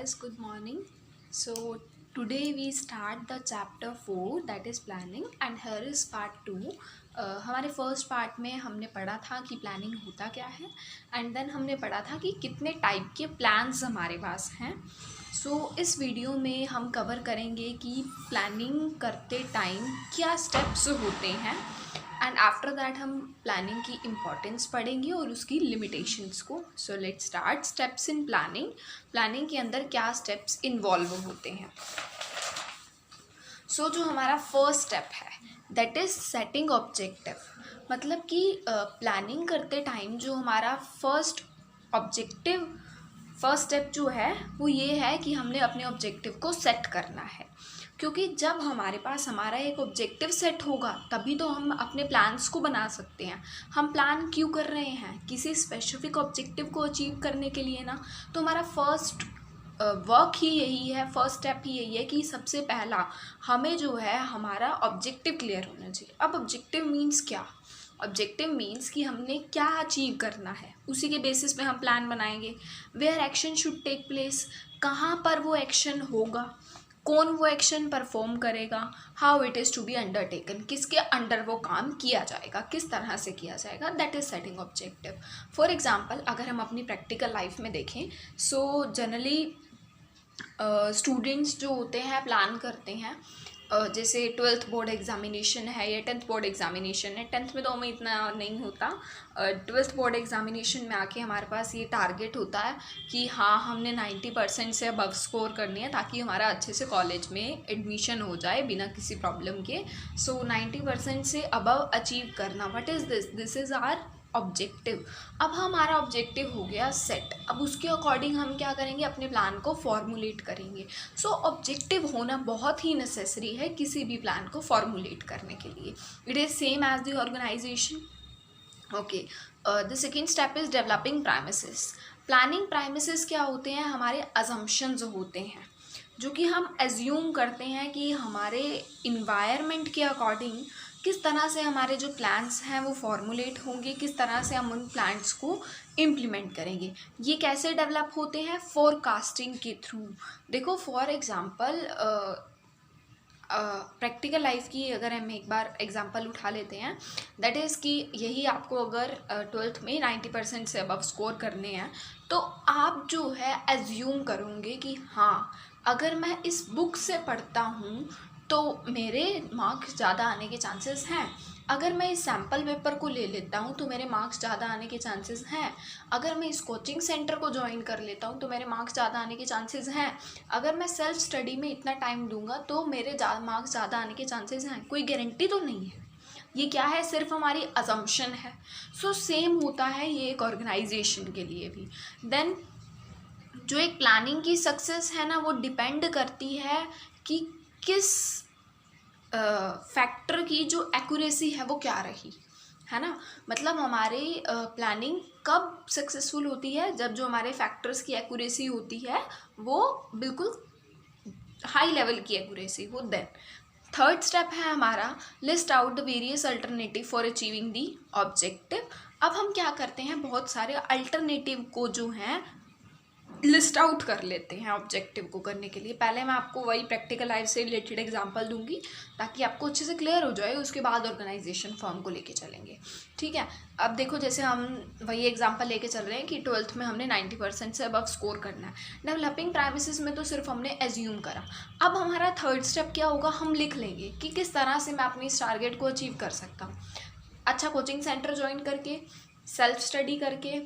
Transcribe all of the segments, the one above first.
guys, good morning. So today we start the chapter 4, that is planning, and here is part 2. हमारे first part में हमने पढ़ा था कि प्लानिंग होता क्या है, एंड देन हमने पढ़ा था कि कितने टाइप के प्लान्स हमारे पास हैं. इस वीडियो में हम कवर करेंगे कि प्लानिंग करते टाइम क्या स्टेप्स होते हैं, एंड आफ्टर दैट हम प्लानिंग की इम्पॉर्टेंस पढ़ेंगे और उसकी लिमिटेशंस को. So let's start. Steps in planning. Planning के अंदर क्या स्टेप्स इन्वॉल्व होते हैं. जो हमारा फर्स्ट स्टेप है दैट इज़ सेटिंग ऑब्जेक्टिव. मतलब कि प्लानिंग करते टाइम जो हमारा फर्स्ट स्टेप जो है वो ये है कि हमने अपने ऑब्जेक्टिव को सेट करना है. क्योंकि जब हमारे पास हमारा एक ऑब्जेक्टिव सेट होगा तभी तो हम अपने प्लान्स को बना सकते हैं. हम प्लान क्यों कर रहे हैं? किसी स्पेसिफिक ऑब्जेक्टिव को अचीव करने के लिए ना. तो हमारा फर्स्ट वर्क ही यही है, फर्स्ट स्टेप ही यही है कि सबसे पहला हमें जो है हमारा ऑब्जेक्टिव क्लियर होना चाहिए. अब ऑब्जेक्टिव मीन्स क्या? ऑब्जेक्टिव मीन्स कि हमने क्या अचीव करना है, उसी के बेसिस पे हम प्लान बनाएंगे. Where action should take place, कहाँ पर वो एक्शन होगा, कौन वो एक्शन परफॉर्म करेगा, how it is to be undertaken, किसके अंडर वो काम किया जाएगा, किस तरह से किया जाएगा. That is setting objective. For example अगर हम अपनी प्रैक्टिकल लाइफ में देखें, जनरली स्टूडेंट्स जो होते हैं प्लान करते हैं. जैसे 12th बोर्ड एग्ज़ामिनेशन है या 10th बोर्ड एग्ज़ामिनेशन है. 10th में तो हमें इतना नहीं होता. 12th बोर्ड एग्ज़ामिनेशन में आके हमारे पास ये टारगेट होता है कि हाँ हमने 90% से अबव स्कोर करनी है ताकि हमारा अच्छे से कॉलेज में एडमिशन हो जाए बिना किसी प्रॉब्लम के. 90% से अबव अचीव करना. What is this is our objective. अब हमारा ऑब्जेक्टिव हो गया सेट. अब उसके अकॉर्डिंग हम क्या करेंगे, अपने प्लान को फॉर्मुलेट करेंगे. ऑब्जेक्टिव होना बहुत ही नेसेसरी है किसी भी प्लान को फॉर्मुलेट करने के लिए. It is same as the organization. Okay, the second step is developing premises. Planning premises क्या होते हैं? हमारे अजम्पशंस होते हैं जो कि हम एज्यूम करते हैं कि हमारे इन्वायरमेंट के अकॉर्डिंग किस तरह से हमारे जो प्लान्स हैं वो फॉर्मुलेट होंगे, किस तरह से हम उन प्लान्स को इम्प्लीमेंट करेंगे. ये कैसे डेवलप होते हैं? फोरकास्टिंग के थ्रू. देखो फॉर एग्ज़ाम्पल प्रैक्टिकल लाइफ की अगर हम एक बार एग्जांपल उठा लेते हैं, दैट इज़ कि यही आपको अगर 12th में 90% से अबव स्कोर करने हैं तो आप जो है एज्यूम करोगे कि हाँ अगर मैं इस बुक से पढ़ता हूँ तो मेरे मार्क्स ज़्यादा आने के चांसेस हैं. अगर मैं इस सैम्पल पेपर को ले लेता हूँ तो मेरे मार्क्स ज़्यादा आने के चांसेस हैं. अगर मैं इस कोचिंग सेंटर को ज्वाइन कर लेता हूँ तो मेरे मार्क्स ज़्यादा आने के चांसेस हैं. अगर मैं सेल्फ स्टडी में इतना टाइम दूंगा तो मेरे मार्क्स ज़्यादा आने के चांसेस हैं. कोई गारंटी तो नहीं है. ये क्या है? सिर्फ हमारी अजम्पशन है. सेम होता है ये एक ऑर्गेनाइजेशन के लिए भी. देन जो एक प्लानिंग की सक्सेस है ना वो डिपेंड करती है कि किस फैक्टर की जो एक्यूरेसी है वो क्या रही है ना. मतलब हमारी प्लानिंग कब सक्सेसफुल होती है? जब जो हमारे फैक्टर्स की एक्यूरेसी होती है वो बिल्कुल हाई लेवल की एक्यूरेसी हो. देन थर्ड स्टेप है हमारा list out the various alternative for achieving the objective. अब हम क्या करते हैं, बहुत सारे अल्टरनेटिव को जो हैं लिस्ट आउट कर लेते हैं ऑब्जेक्टिव को करने के लिए. पहले मैं आपको वही प्रैक्टिकल लाइफ से रिलेटेड एग्जांपल दूंगी ताकि आपको अच्छे से क्लियर हो जाए. उसके बाद ऑर्गेनाइजेशन फॉर्म को लेके चलेंगे. ठीक है, अब देखो जैसे हम वही एग्जांपल लेके चल रहे हैं कि 12th में हमने 90% से अबव स्कोर करना है. डेवलपिंग प्राइमिसेस में तो सिर्फ हमने एज्यूम करा. अब हमारा थर्ड स्टेप क्या होगा, हम लिख लेंगे कि किस तरह से मैं अपनी इस टारगेट को अचीव कर सकता हूँ. अच्छा कोचिंग सेंटर ज्वाइन करके, सेल्फ स्टडी करके,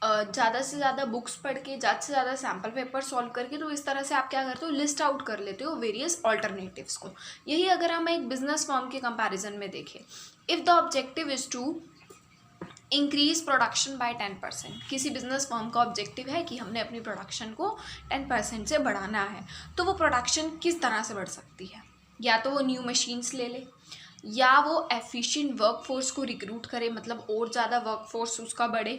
ज़्यादा से ज़्यादा बुक्स पढ़ के, ज़्यादा से ज़्यादा सैम्पल पेपर सॉल्व करके. तो इस तरह से आप क्या करते हो, लिस्ट आउट कर लेते हो वेरियस ऑल्टरनेटिव्स को. यही अगर हम एक बिजनेस फॉर्म के कंपैरिजन में देखें, if the objective is to increase production by 10%. किसी बिजनेस फर्म का ऑब्जेक्टिव है कि हमने अपनी प्रोडक्शन को 10% से बढ़ाना है. तो वो प्रोडक्शन किस तरह से बढ़ सकती है? या तो वो न्यू मशीन्स ले ले, या वो एफिशिएंट वर्कफोर्स को रिक्रूट करे, मतलब और ज़्यादा वर्कफोर्स उसका बढ़े,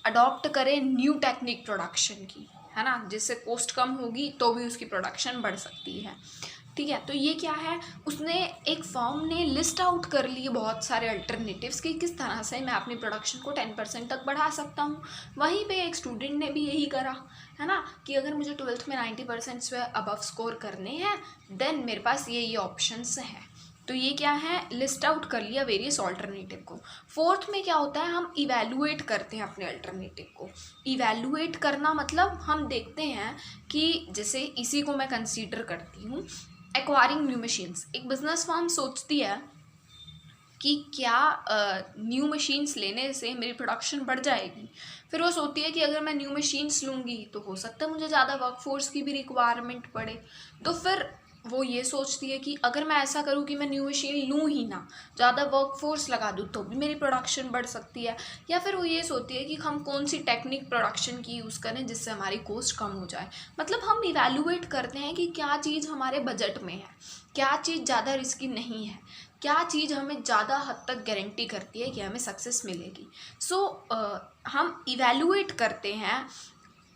अडॉप्ट करे न्यू टेक्निक प्रोडक्शन की, है ना, जिससे कॉस्ट कम होगी तो भी उसकी प्रोडक्शन बढ़ सकती है. ठीक है। तो ये क्या है, उसने एक फर्म ने लिस्ट आउट कर लिए बहुत सारे अल्टरनेटिव्स कि किस तरह से मैं अपनी प्रोडक्शन को 10% तक बढ़ा सकता हूँ। वहीं पे एक स्टूडेंट ने भी यही करा, है ना, कि अगर मुझे 12th में 90% से अबव स्कोर करने हैं देन मेरे पास ये ऑप्शंस हैं। तो ये क्या है, लिस्ट आउट कर लिया वेरियस ऑल्टरनेटिव को। फोर्थ में क्या होता है, हम इवैल्यूएट करते हैं अपने अल्टरनेटिव को। इवैल्यूएट करना मतलब हम देखते हैं कि जैसे इसी को मैं कंसीडर करती हूँ एक्वायरिंग न्यू मशीन्स। एक बिजनेस फर्म सोचती है कि क्या न्यू मशीन्स लेने से मेरी प्रोडक्शन बढ़ जाएगी। फिर वो सोचती है कि अगर मैं न्यू मशीन्स लूँगी तो हो सकता है मुझे ज़्यादा वर्कफोर्स की भी रिक्वायरमेंट पड़े। तो फिर वो ये सोचती है कि अगर मैं ऐसा करूँ कि मैं न्यू मशीन लूँ ही ना, ज़्यादा वर्कफोर्स लगा दूँ तो भी मेरी प्रोडक्शन बढ़ सकती है। या फिर वो ये सोचती है कि हम कौन सी टेक्निक प्रोडक्शन की यूज़ करें जिससे हमारी कॉस्ट कम हो जाए। मतलब हम इवैल्यूएट करते हैं कि क्या चीज़ हमारे बजट में है, क्या चीज़ ज़्यादा रिस्की नहीं है, क्या चीज़ हमें ज़्यादा हद तक गारंटी करती है कि हमें सक्सेस मिलेगी। सो हम इवैल्यूएट करते हैं,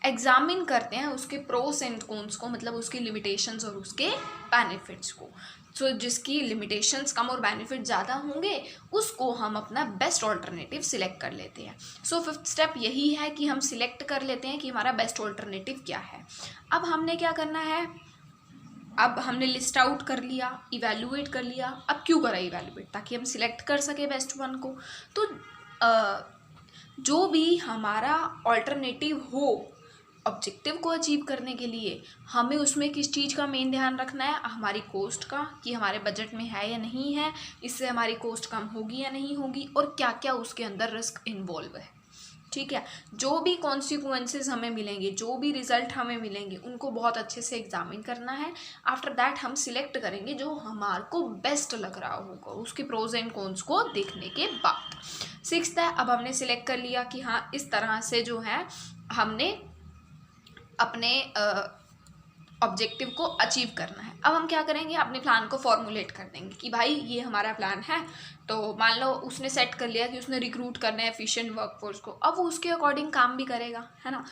एग्जामिन करते हैं उसके प्रोस एंड कॉन्स को, मतलब उसकी लिमिटेशंस और उसके बेनिफिट्स को। सो जिसकी लिमिटेशंस कम और बेनिफिट ज़्यादा होंगे उसको हम अपना बेस्ट ऑल्टरनेटिव सिलेक्ट कर लेते हैं। सो फिफ्थ स्टेप यही है कि हम सिलेक्ट कर लेते हैं कि हमारा बेस्ट ऑल्टरनेटिव क्या है। अब हमने क्या करना है, अब हमने लिस्ट आउट कर लिया, इवैल्यूएट कर लिया। अब क्यों करा इवैल्यूएट, ताकि हम सिलेक्ट कर सके बेस्ट वन को। तो जो भी हमारा ऑल्टरनेटिव हो ऑब्जेक्टिव को अचीव करने के लिए, हमें उसमें किस चीज़ का मेन ध्यान रखना है, हमारी कॉस्ट का, कि हमारे बजट में है या नहीं है, इससे हमारी कॉस्ट कम होगी या नहीं होगी, और क्या क्या उसके अंदर रिस्क इन्वॉल्व है। ठीक है, जो भी कॉन्सिक्वेंसेस हमें मिलेंगे, जो भी रिजल्ट हमें मिलेंगे, उनको बहुत अच्छे से एग्जामिन करना है। आफ्टर दैट हम सिलेक्ट करेंगे जो हमारे को बेस्ट लग रहा होगा, उसके प्रोज एंड कॉन्स को देखने के बाद। सिक्स्थ है, अब हमने सिलेक्ट कर लिया कि हाँ इस तरह से जो है हमने अपने ऑब्जेक्टिव को अचीव करना है। अब हम क्या करेंगे, अपने प्लान को फॉर्मुलेट कर देंगे कि भाई ये हमारा प्लान है। तो मान लो उसने सेट कर लिया कि उसने रिक्रूट करना है एफिशिएंट वर्कफोर्स को, अब वो उसके अकॉर्डिंग काम भी करेगा, है ना।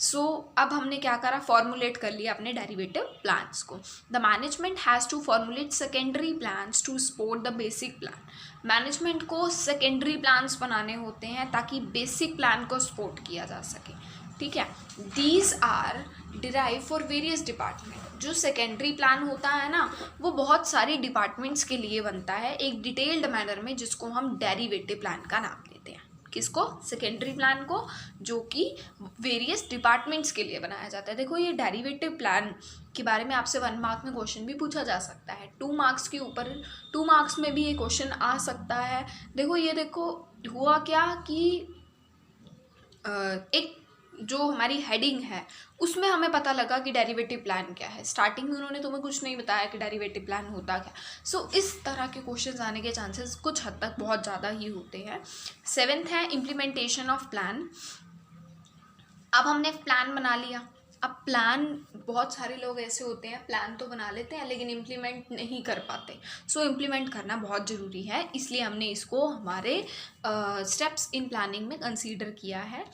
सो अब हमने क्या करा, फॉर्मुलेट कर लिया अपने डेरिवेटिव प्लान्स को। The management has to formulate secondary plans to support the basic plan. Management को सेकेंडरी प्लान्स बनाने होते हैं ताकि बेसिक प्लान को सपोर्ट किया जा सके। ठीक है, these are derive for various department. जो सेकेंडरी प्लान होता है ना, वो बहुत सारी डिपार्टमेंट्स के लिए बनता है एक डिटेल्ड मैनर में, जिसको हम डेरिवेटिव प्लान का नाम देते हैं। किसको, सेकेंडरी प्लान को, जो कि वेरियस डिपार्टमेंट्स के लिए बनाया जाता है। देखो ये डेरिवेटिव प्लान के बारे में आपसे 1 मार्क में क्वेश्चन भी पूछा जा सकता है, 2 मार्क्स के ऊपर 2 मार्क्स में भी ये क्वेश्चन आ सकता है। देखो ये देखो हुआ क्या कि एक जो हमारी हेडिंग है उसमें हमें पता लगा कि डेरिवेटिव प्लान क्या है। स्टार्टिंग में उन्होंने तुम्हें कुछ नहीं बताया कि डेरिवेटिव प्लान होता क्या। सो इस तरह के क्वेश्चंस आने के चांसेस कुछ हद तक बहुत ज़्यादा ही होते हैं। 7th है इम्प्लीमेंटेशन ऑफ प्लान। अब हमने प्लान बना लिया। अब प्लान, बहुत सारे लोग ऐसे होते हैं प्लान तो बना लेते हैं लेकिन इम्प्लीमेंट नहीं कर पाते। सो इम्प्लीमेंट करना बहुत ज़रूरी है, इसलिए हमने इसको हमारे स्टेप्स इन प्लानिंग में कंसीडर किया है।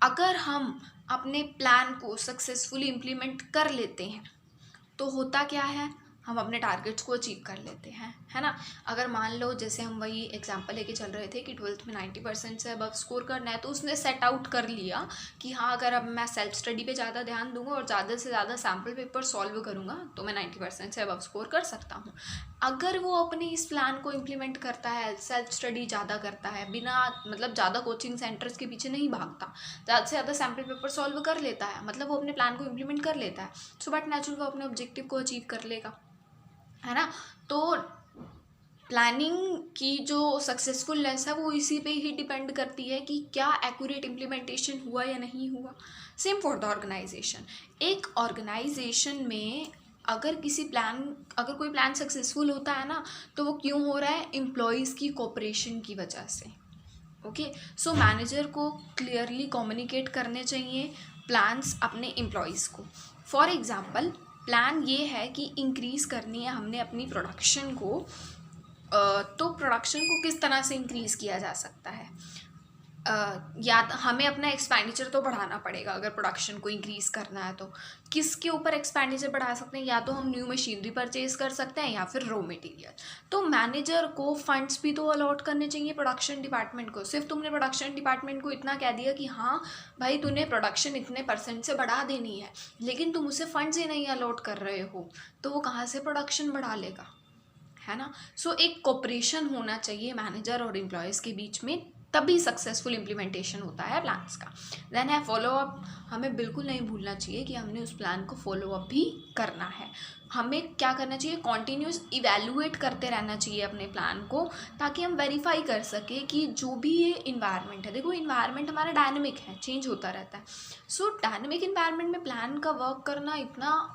अगर हम अपने प्लान को सक्सेसफुली इम्प्लीमेंट कर लेते हैं तो होता क्या है, हम अपने टारगेट्स को अचीव कर लेते हैं, है ना। अगर मान लो जैसे हम वही एग्जांपल लेके चल रहे थे कि 12th में 90% से अबव स्कोर करना है, तो उसने सेट आउट कर लिया कि हाँ अगर अब मैं सेल्फ स्टडी पे ज़्यादा ध्यान दूंगा और ज़्यादा से ज़्यादा सैम्पल पेपर सॉल्व करूँगा तो मैं 90% से अबव स्कोर कर सकता हूँ। अगर वो अपने इस प्लान को इम्प्लीमेंट करता है, सेल्फ स्टडी ज़्यादा करता है, बिना मतलब ज़्यादा कोचिंग सेंटर्स के पीछे नहीं भागता, ज़्यादा से ज़्यादा सैम्पल पेपर सॉल्व कर लेता है, मतलब वो अपने प्लान को इम्प्लीमेंट कर लेता है, सो बट नेचुरल वो अपने ऑब्जेक्टिव को अचीव कर लेगा, है ना। तो प्लानिंग की जो सक्सेसफुलनेस है वो इसी पे ही डिपेंड करती है कि क्या एक्यूरेट इम्प्लीमेंटेशन हुआ या नहीं हुआ। Same for the organisation. एक ऑर्गेनाइजेशन में अगर कोई प्लान सक्सेसफुल होता है ना, तो वो क्यों हो रहा है, एम्प्लॉयज़ की कोऑपरेशन की वजह से। ओके, सो मैनेजर को क्लियरली कम्युनिकेट करने चाहिए प्लान्स अपने एम्प्लॉयज़ को। फॉर एग्जांपल प्लान ये है कि इंक्रीज़ करनी है हमने अपनी प्रोडक्शन को, तो प्रोडक्शन को किस तरह से इंक्रीज़ किया जा सकता है। या हमें अपना एक्सपेंडिचर तो बढ़ाना पड़ेगा अगर प्रोडक्शन को इंक्रीज़ करना है। तो किसके ऊपर एक्सपेंडिचर बढ़ा सकते हैं, या तो हम न्यू मशीनरी परचेज कर सकते हैं या फिर रॉ मटेरियल। तो मैनेजर को फंड्स भी तो अलॉट करने चाहिए प्रोडक्शन डिपार्टमेंट को। सिर्फ तुमने प्रोडक्शन डिपार्टमेंट को इतना कह दिया कि हाँ भाई तूने प्रोडक्शन इतने % से बढ़ा देनी है, लेकिन तुम उसे फंड्स ही नहीं अलॉट कर रहे हो, तो वो कहाँ से प्रोडक्शन बढ़ा लेगा, है ना। सो एक कोऑपरेशन होना चाहिए मैनेजर और एम्प्लॉयज़ के बीच में, तभी सक्सेसफुल इम्प्लीमेंटेशन होता है प्लान्स का। देन है फॉलो अप। हमें बिल्कुल नहीं भूलना चाहिए कि हमने उस प्लान को फॉलो अप भी करना है। हमें क्या करना चाहिए, कॉन्टीन्यूस इवेलुएट करते रहना चाहिए अपने प्लान को, ताकि हम वेरीफाई कर सकें कि जो भी ये इन्वायरमेंट है, देखो इन्वायरमेंट हमारा डायनेमिक है, चेंज होता रहता है। सो डायनेमिक इन्वायरमेंट में प्लान का वर्क करना इतना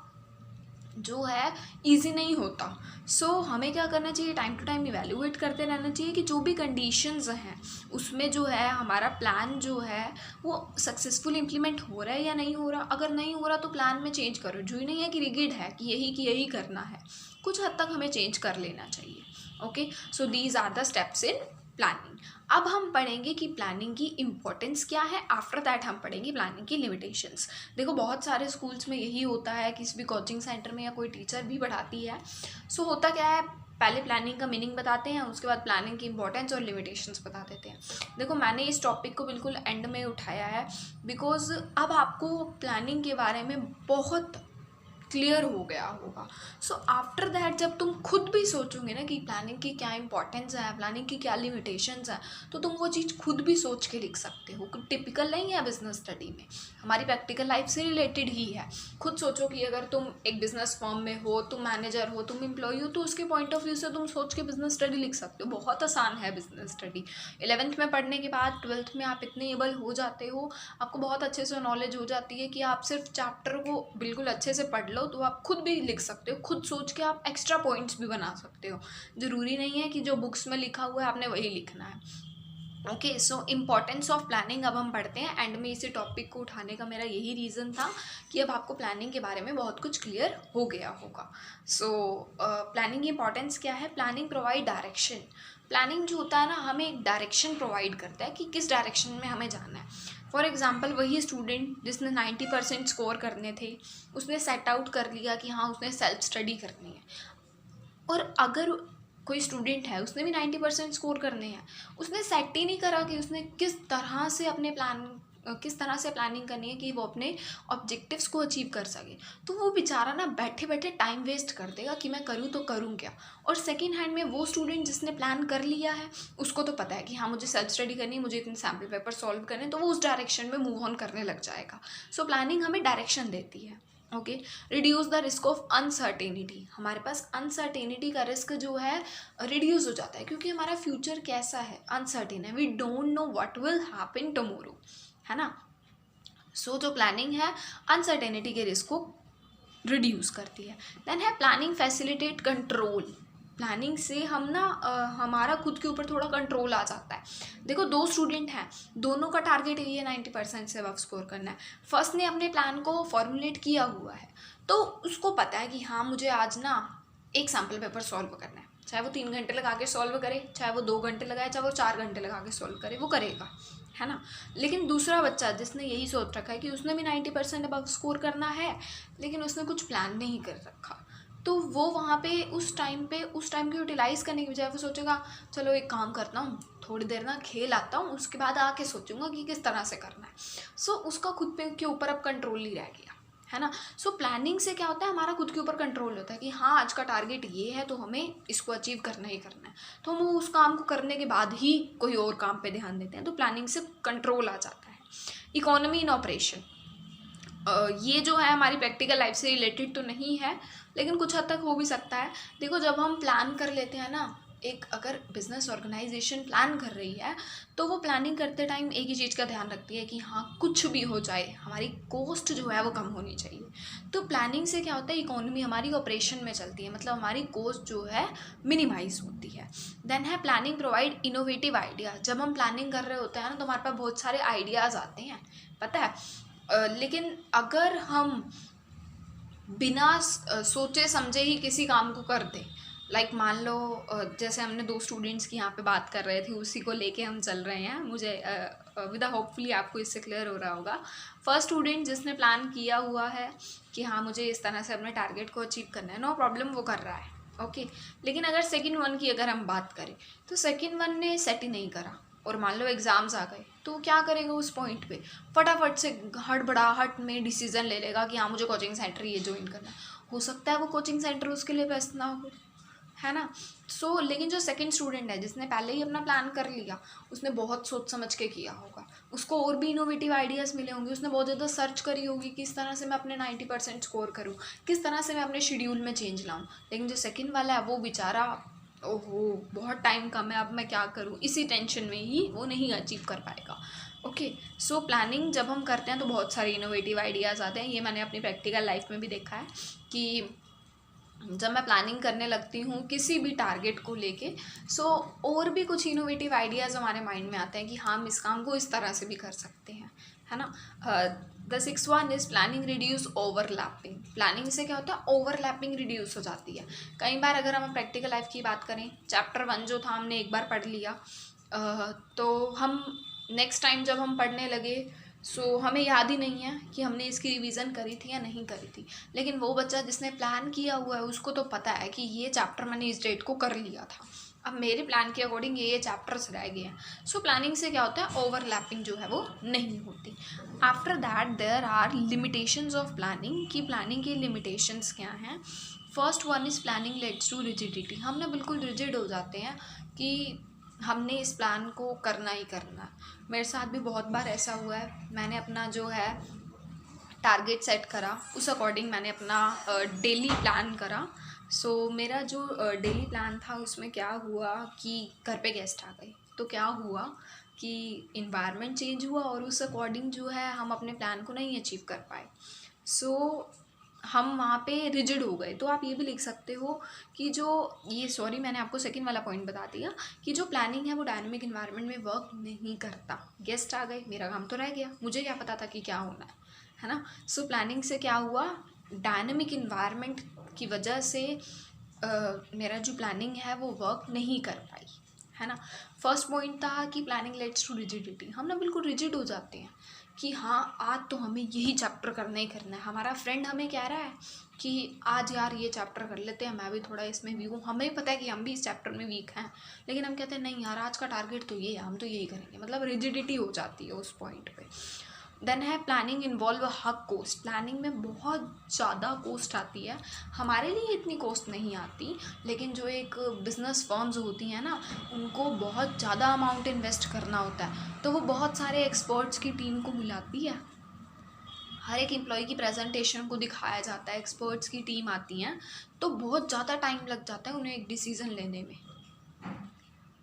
जो है इजी नहीं होता। सो हमें क्या करना चाहिए, टाइम टू टाइम इवेल्युएट करते रहना चाहिए कि जो भी कंडीशंस हैं उसमें जो है हमारा प्लान जो है वो सक्सेसफुल इम्प्लीमेंट हो रहा है या नहीं हो रहा। अगर नहीं हो रहा तो प्लान में चेंज करो, जो ही नहीं है कि रिगिड है कि यही करना है, कुछ हद तक हमें चेंज कर लेना चाहिए। Okay, so these are the steps in planning. अब हम पढ़ेंगे कि प्लानिंग की इम्पोर्टेंस क्या है। आफ्टर दैट हम पढ़ेंगे प्लानिंग की लिमिटेशंस। देखो बहुत सारे स्कूल्स में यही होता है, किसी भी कोचिंग सेंटर में या कोई टीचर भी पढ़ाती है। सो होता क्या है, पहले प्लानिंग का मीनिंग बताते हैं, उसके बाद प्लानिंग की इंपॉर्टेंस और लिमिटेशंस बता देते हैं। देखो मैंने इस टॉपिक को बिल्कुल एंड में उठाया है बिकॉज अब आपको प्लानिंग के बारे में बहुत क्लियर हो गया होगा। सो आफ्टर दैट जब तुम खुद भी सोचोगे ना कि प्लानिंग की क्या इंपॉर्टेंस है, प्लानिंग की क्या लिमिटेशंस है, तो तुम वो चीज़ खुद भी सोच के लिख सकते हो। टिपिकल नहीं है बिजनेस स्टडी में, हमारी प्रैक्टिकल लाइफ से रिलेटेड ही है। खुद सोचो कि अगर तुम एक बिजनेस फर्म में हो, तुम मैनेजर हो, तुम एम्प्लॉय हो, तो उसके पॉइंट ऑफ व्यू से तुम सोच के बिजनेस स्टडी लिख सकते हो। बहुत आसान है बिजनेस स्टडी। 11th में पढ़ने के बाद 12th में आप इतने एबल हो जाते हो, आपको बहुत अच्छे से नॉलेज हो जाती है कि आप सिर्फ चैप्टर को बिल्कुल अच्छे से पढ़ लो तो आप खुद भी लिख सकते हो। खुद सोच के आप एक्स्ट्रा पॉइंट्स भी बना सकते हो। ज़रूरी नहीं है कि जो बुक्स में लिखा हुआ है आपने वही लिखना है। Okay, so importance of planning अब हम पढ़ते हैं। एंड में इसी टॉपिक को उठाने का मेरा यही रीज़न था कि अब आपको प्लानिंग के बारे में बहुत कुछ क्लियर हो गया होगा। सो प्लानिंग की इंपॉर्टेंस क्या है, प्लानिंग प्रोवाइड डायरेक्शन। प्लानिंग जो होता है ना, हमें एक डायरेक्शन प्रोवाइड करता है कि किस डायरेक्शन में हमें जाना है। फॉर एग्ज़ाम्पल वही स्टूडेंट जिसने 90% स्कोर करने थे, उसने सेट आउट कर लिया कि हाँ उसने सेल्फ स्टडी करनी है। और अगर कोई स्टूडेंट है उसने भी 90% स्कोर करने हैं, उसने सेट ही नहीं करा कि उसने किस तरह से प्लानिंग करनी है कि वो अपने ऑब्जेक्टिव्स को अचीव कर सके, तो वो बेचारा ना बैठे बैठे टाइम वेस्ट कर देगा कि मैं करूँ तो करूँ क्या। और सेकेंड हैंड में वो स्टूडेंट जिसने प्लान कर लिया है, उसको तो पता है कि हाँ मुझे सेल्फ स्टडी करनी है, मुझे इतने सैम्पल पेपर सॉल्व करने हैं, तो वो उस डायरेक्शन में मूव ऑन करने लग जाएगा। सो प्लानिंग हमें डायरेक्शन देती है। Okay, reduce the risk of uncertainty. हमारे पास अनसर्टेनिटी का रिस्क जो है रिड्यूस हो जाता है, क्योंकि हमारा फ्यूचर कैसा है, अनसर्टेन है। We don't know what will happen tomorrow, है ना। सो जो प्लानिंग है अनसर्टेनिटी के रिस्क को रिड्यूस करती है। देन है प्लानिंग फैसिलिटेट कंट्रोल। प्लानिंग से हम ना हमारा खुद के ऊपर थोड़ा कंट्रोल आ जाता है। देखो दो स्टूडेंट हैं, दोनों का टारगेट यही है 90% से अबव स्कोर करना है। फर्स्ट ने अपने प्लान को फॉर्मुलेट किया हुआ है, तो उसको पता है कि हाँ मुझे आज ना एक सैम्पल पेपर सॉल्व करना है, चाहे वो 3 घंटे लगा के सॉल्व करे, चाहे वो 2 घंटे लगाए, चाहे वो 4 घंटे लगा के सॉल्व करे, वो करेगा, है ना। लेकिन दूसरा बच्चा जिसने यही सोच रखा है कि उसने भी 90% अबव स्कोर करना है, लेकिन उसने कुछ प्लान नहीं कर रखा, तो वो वहाँ पे उस टाइम को यूटिलाइज़ करने की बजाय वो सोचेगा चलो एक काम करता हूँ, थोड़ी देर ना खेल आता हूँ, उसके बाद आके सोचूंगा कि किस तरह से करना है। सो उसका खुद पे के ऊपर अब कंट्रोल नहीं रह गया, है ना। सो प्लानिंग से क्या होता है, हमारा खुद के ऊपर कंट्रोल होता है कि हाँ आज का टारगेट ये है तो हमें इसको अचीव करना ही करना है, तो हम उस काम को करने के बाद ही कोई और काम पे ध्यान देते हैं। तो प्लानिंग से कंट्रोल आ जाता है। इकोनॉमी इन ऑपरेशन, ये जो है हमारी प्रैक्टिकल लाइफ से रिलेटेड तो नहीं है, लेकिन कुछ हद तक हो भी सकता है। देखो जब हम प्लान कर लेते हैं ना, एक अगर बिजनेस ऑर्गेनाइजेशन प्लान कर रही है तो वो प्लानिंग करते टाइम एक ही चीज़ का ध्यान रखती है कि हाँ कुछ भी हो जाए हमारी कॉस्ट जो है वो कम होनी चाहिए। तो प्लानिंग से क्या होता है, इकोनॉमी हमारी ऑपरेशन में चलती है, मतलब हमारी कॉस्ट जो है मिनिमाइज होती है। देन है प्लानिंग प्रोवाइड इनोवेटिव आइडिया। जब हम प्लानिंग कर रहे होते हैं ना तो हमारे पास बहुत सारे आइडियाज़ आते हैं, पता है। लेकिन अगर हम बिना सोचे समझे ही किसी काम को कर दें, लाइक मान लो जैसे हमने 2 स्टूडेंट्स की यहाँ पे बात कर रहे थे, उसी को लेके हम चल रहे हैं। मुझे विद होपफुली आपको इससे क्लियर हो रहा होगा। फर्स्ट स्टूडेंट जिसने प्लान किया हुआ है कि हाँ मुझे इस तरह से अपने टारगेट को अचीव करना है, नो प्रॉब्लम, वो कर रहा है, ओके। लेकिन अगर सेकंड वन की अगर हम बात करें तो सेकंड वन ने सेट ही नहीं करा और मान लो एग्ज़ाम्स आ गए, तो क्या करेगा उस पॉइंट पे? फटाफट से हड़बड़ाहट में डिसीजन ले लेगा कि हाँ मुझे कोचिंग सेंटर ये ज्वाइन करना है। हो सकता है वो कोचिंग सेंटर उसके लिए बेस्ट ना हो, है ना। सो लेकिन जो सेकंड स्टूडेंट है जिसने पहले ही अपना प्लान कर लिया, उसने बहुत सोच समझ के किया होगा, उसको और भी इनोवेटिव आइडियाज़ मिले होंगे, उसने बहुत ज़्यादा सर्च करी होगी किस तरह से मैं अपने 90% स्कोर करूँ, किस तरह से मैं अपने शेड्यूल में चेंज लाऊँ। लेकिन जो सेकंड वाला है वो बेचारा, ओहो बहुत टाइम कम है, अब मैं क्या करूँ, इसी टेंशन में ही वो नहीं अचीव कर पाएगा। ओके, सो प्लानिंग जब हम करते हैं तो बहुत सारे इनोवेटिव आइडियाज़ आते हैं। ये मैंने अपनी प्रैक्टिकल लाइफ में भी देखा है कि जब मैं प्लानिंग करने लगती हूँ किसी भी टारगेट को लेके, सो और भी कुछ इनोवेटिव आइडियाज़ हमारे माइंड में आते हैं कि हाँ हम इस काम को इस तरह से भी कर सकते हैं, है ना। The six one is planning reduce overlapping. Planning से क्या होता है, ओवरलैपिंग रिड्यूस हो जाती है। कई बार अगर हम प्रैक्टिकल लाइफ की बात करें, चैप्टर 1 जो था हमने एक बार पढ़ लिया, तो हम नेक्स्ट टाइम जब हम पढ़ने लगे सो हमें याद ही नहीं है कि हमने इसकी रिवीजन करी थी या नहीं करी थी। लेकिन वो बच्चा जिसने प्लान किया हुआ है उसको तो पता है कि ये चैप्टर मैंने इस डेट को कर लिया था, अब मेरे प्लान के अकॉर्डिंग ये चैप्टर्स रह गए हैं। सो प्लानिंग से क्या होता है, ओवरलैपिंग जो है वो नहीं होती। After that there are limitations of planning, कि प्लानिंग की लिमिटेशंस क्या हैं। First one is planning leads to rigidity. हम ना बिल्कुल रिजिड हो जाते हैं कि हमने इस प्लान को करना ही करना है। मेरे साथ भी बहुत बार ऐसा हुआ है, मैंने अपना जो है टारगेट सेट करा, उस अकॉर्डिंग मैंने अपना डेली प्लान करा। सो मेरा जो डेली प्लान था उसमें क्या हुआ कि घर पे गेस्ट आ गए, तो क्या हुआ कि इन्वायरमेंट चेंज हुआ और उस अकॉर्डिंग जो है हम अपने प्लान को नहीं अचीव कर पाए। सो हम वहाँ पे रिजिड हो गए। तो आप ये भी लिख सकते हो कि जो ये, सॉरी मैंने आपको सेकंड वाला पॉइंट बता दिया कि जो प्लानिंग है वो डायनामिक इन्वायरमेंट में वर्क नहीं करता। गेस्ट आ गए, मेरा काम तो रह गया, मुझे क्या पता था कि क्या होना है ना। सो प्लानिंग से क्या हुआ, डायनामिक इन्वायरमेंट की वजह से मेरा जो प्लानिंग है वो वर्क नहीं कर पाई, है ना। फर्स्ट पॉइंट था कि प्लानिंग लेड्स टू रिजिडिटी। हम ना बिल्कुल रिजिड हो जाते हैं कि हाँ आज तो हमें यही चैप्टर करना ही करना है। हमारा फ्रेंड हमें कह रहा है कि आज यार ये चैप्टर कर लेते हैं, मैं भी थोड़ा इसमें वीक हूँ, हमें पता है कि हम भी इस चैप्टर में वीक हैं, लेकिन हम कहते हैं नहीं यार आज का टारगेट तो ये है, हम तो यही करेंगे। मतलब रिजिडिटी हो जाती है उस पॉइंट पे। देन है प्लानिंग इन्वॉल्व हक कॉस्ट। प्लानिंग में बहुत ज़्यादा कॉस्ट आती है, हमारे लिए इतनी कॉस्ट नहीं आती, लेकिन जो एक बिजनेस फर्म्स होती हैं ना उनको बहुत ज़्यादा अमाउंट इन्वेस्ट करना होता है, तो वो बहुत सारे एक्सपर्ट्स की टीम को बुलाती है, हर एक एम्प्लॉय की प्रेजेंटेशन को दिखाया जाता है, एक्सपर्ट्स की टीम आती हैं, तो बहुत ज़्यादा टाइम लग जाता है उन्हें एक डिसीज़न लेने में।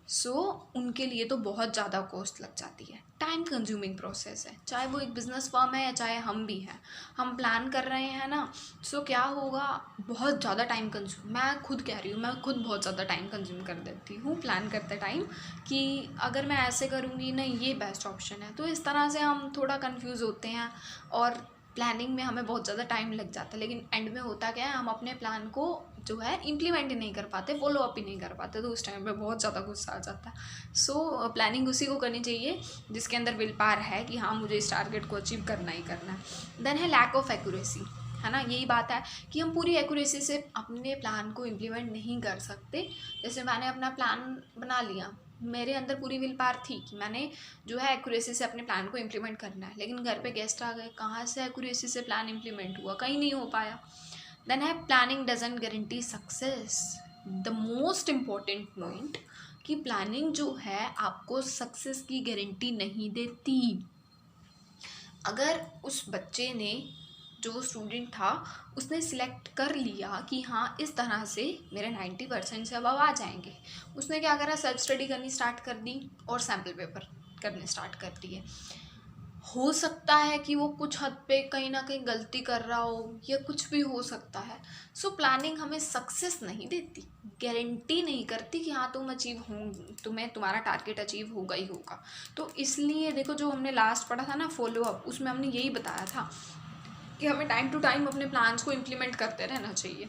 सो उनके लिए तो बहुत ज़्यादा कॉस्ट लग जाती है, टाइम कंज्यूमिंग प्रोसेस है, चाहे वो एक बिज़नेस फर्म है या चाहे हम भी हैं, हम प्लान कर रहे हैं ना। सो क्या होगा, बहुत ज़्यादा टाइम कंज्यूम, मैं खुद कह रही हूँ, मैं खुद बहुत ज़्यादा टाइम कंज्यूम कर देती हूँ प्लान करते टाइम, कि अगर मैं ऐसे करूँगी नहीं ये बेस्ट ऑप्शन है। तो इस तरह से हम थोड़ा कन्फ्यूज़ होते हैं और प्लानिंग में हमें बहुत ज़्यादा टाइम लग जाता है, लेकिन एंड में होता क्या है, हम अपने प्लान को जो है इम्प्लीमेंट ही नहीं कर पाते, फॉलो अप ही नहीं कर पाते, तो उस टाइम पे बहुत ज़्यादा गुस्सा आ जाता है। सो प्लानिंग उसी को करनी चाहिए जिसके अंदर विल पावर है कि हाँ मुझे इस टारगेट को अचीव करना ही करना है। देन है लैक ऑफ एक्यूरेसी, है ना। यही बात है कि हम पूरी एक्यूरेसी से अपने प्लान को इम्प्लीमेंट नहीं कर सकते। जैसे मैंने अपना प्लान बना लिया, मेरे अंदर पूरी विल पावर थी कि मैंने जो है एक्यूरेसी से अपने प्लान को इम्प्लीमेंट करना है, लेकिन घर पे गेस्ट आ गए, कहाँ से एक्यूरेसी से प्लान इम्प्लीमेंट हुआ, कहीं नहीं हो पाया। देन है planning doesn't guarantee success. The most important point कि प्लानिंग जो है आपको सक्सेस की गारंटी नहीं देती। अगर उस बच्चे ने, जो स्टूडेंट था, उसने सिलेक्ट कर लिया कि हाँ इस तरह से मेरे 90% से अब आ जाएंगे, उसने क्या करा, सेल्फ स्टडी करनी स्टार्ट कर दी और सैम्पल पेपर करने स्टार्ट कर दिए। हो सकता है कि वो कुछ हद पे कहीं ना कहीं गलती कर रहा हो या कुछ भी हो सकता है। सो प्लानिंग हमें सक्सेस नहीं देती, गारंटी नहीं करती कि हाँ तुम अचीव हो, तुम्हें तुम्हारा टारगेट अचीव होगा ही होगा। तो इसलिए देखो जो हमने लास्ट पढ़ा था ना फॉलो अप, उसमें हमने यही बताया था कि हमें टाइम टू टाइम अपने प्लान्स को इम्प्लीमेंट करते रहना चाहिए।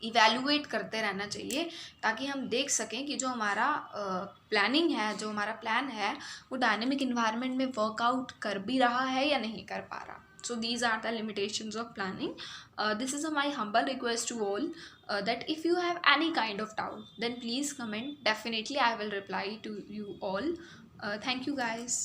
इवैल्यूएट करते रहना चाहिए, ताकि हम देख सकें कि जो हमारा प्लानिंग है, जो हमारा प्लान है, वो डायनेमिक इन्वायरमेंट में वर्कआउट कर भी रहा है या नहीं कर पा रहा. So these are the limitations of planning. This is my humble request to all, that if you have any kind of doubt, then please comment. Definitely I will reply to you all. Thank you guys.